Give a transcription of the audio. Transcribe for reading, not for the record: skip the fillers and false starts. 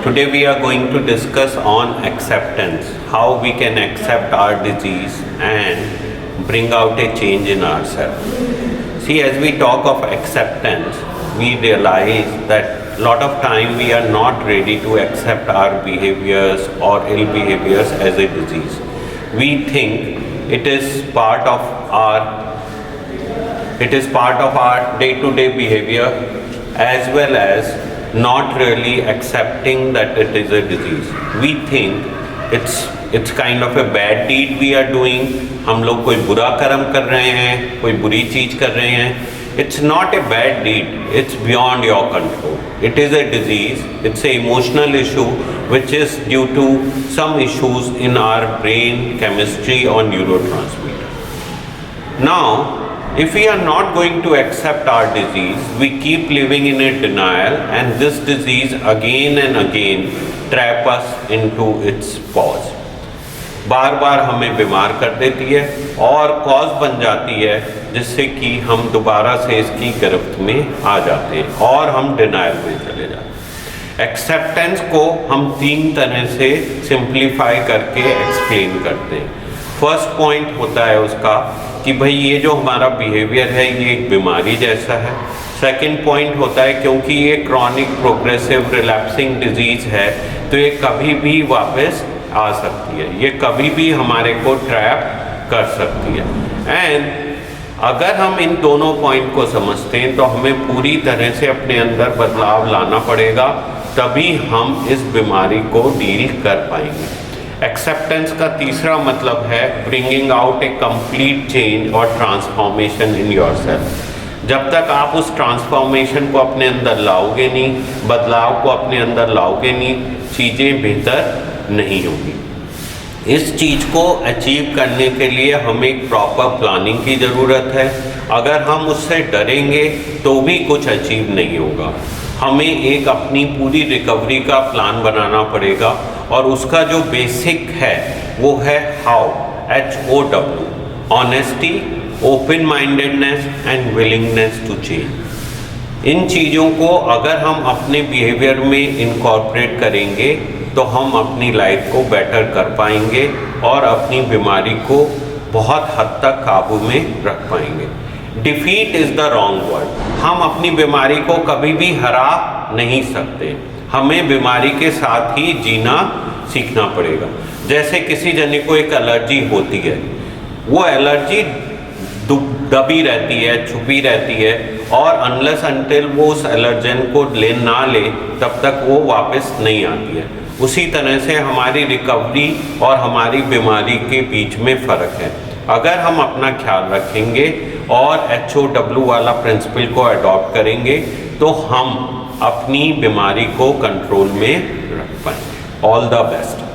Today we are going to discuss on acceptance, how we can accept our disease and bring out a change in ourselves. See, as we talk of acceptance, we realize that a lot of time we are not ready to accept our behaviors or ill behaviors as a disease. We think it is part of our day-to-day behavior, as well as not really accepting that it is a disease. We think it's kind of a bad deed we are doing. हम लोग कोई बुरा कर्म कर रहे हैं, कोई बुरी चीज़ कर रहे हैं. It's not a bad deed. It's beyond your control. It is a disease. It's an emotional issue which is due to some issues in our brain chemistry or neurotransmitter. Now, if we are not going to accept our disease, we keep living in a denial, and this disease again and again trap us into its paws. बार बार हमें बीमार कर देती है और cause बन जाती है, जिससे कि हम दोबारा से इसकी गिरफ्त में आ जाते हैं और हम डिनायल में चले जाते हैं. एक्सेप्टेंस को हम 3 तरह से सिंप्लीफाई करके एक्सप्लेन करते हैं. फर्स्ट पॉइंट होता है उसका कि भाई ये जो हमारा बिहेवियर है ये एक बीमारी जैसा है. सेकंड पॉइंट होता है क्योंकि ये क्रॉनिक प्रोग्रेसिव रिलैप्सिंग डिजीज़ है, तो ये कभी भी वापस आ सकती है, ये कभी भी हमारे को ट्रैप कर सकती है. एंड अगर हम इन दोनों पॉइंट को समझते हैं तो हमें पूरी तरह से अपने अंदर बदलाव लाना पड़ेगा, तभी हम इस बीमारी को डील कर पाएंगे. एक्सेप्टेंस का तीसरा मतलब है ब्रिंगिंग आउट ए कंप्लीट चेंज और ट्रांसफॉर्मेशन इन योरसेल्फ. जब तक आप उस ट्रांसफॉर्मेशन को अपने अंदर लाओगे नहीं, बदलाव को अपने अंदर लाओगे नहीं, चीज़ें बेहतर नहीं होगी. इस चीज़ को अचीव करने के लिए हमें एक प्रॉपर प्लानिंग की ज़रूरत है. अगर हम उससे डरेंगे तो भी कुछ अचीव नहीं होगा. हमें एक अपनी पूरी रिकवरी का प्लान बनाना पड़ेगा, और उसका जो बेसिक है वो है how, HOW, honesty, open mindedness and willingness to change. इन चीज़ों को अगर हम अपने बिहेवियर में इनकॉर्पोरेट करेंगे तो हम अपनी लाइफ को बेटर कर पाएंगे और अपनी बीमारी को बहुत हद तक काबू में रख पाएंगे. Defeat is the wrong word. हम अपनी बीमारी को कभी भी हरा नहीं सकते. हमें बीमारी के साथ ही जीना सीखना पड़ेगा. जैसे किसी जने को एक एलर्जी होती है, वो एलर्जी दबी रहती है, छुपी रहती है, और अनलेस अनटिल वो उस एलर्जन को ना ले तब तक वो वापस नहीं आती है. उसी तरह से हमारी रिकवरी और हमारी बीमारी के बीच में फ़र्क है. अगर हम अपना ख्याल रखेंगे और HOW वाला प्रिंसिपल को अडॉप्ट करेंगे तो हम अपनी बीमारी को कंट्रोल में रख पाएंगे. All the best.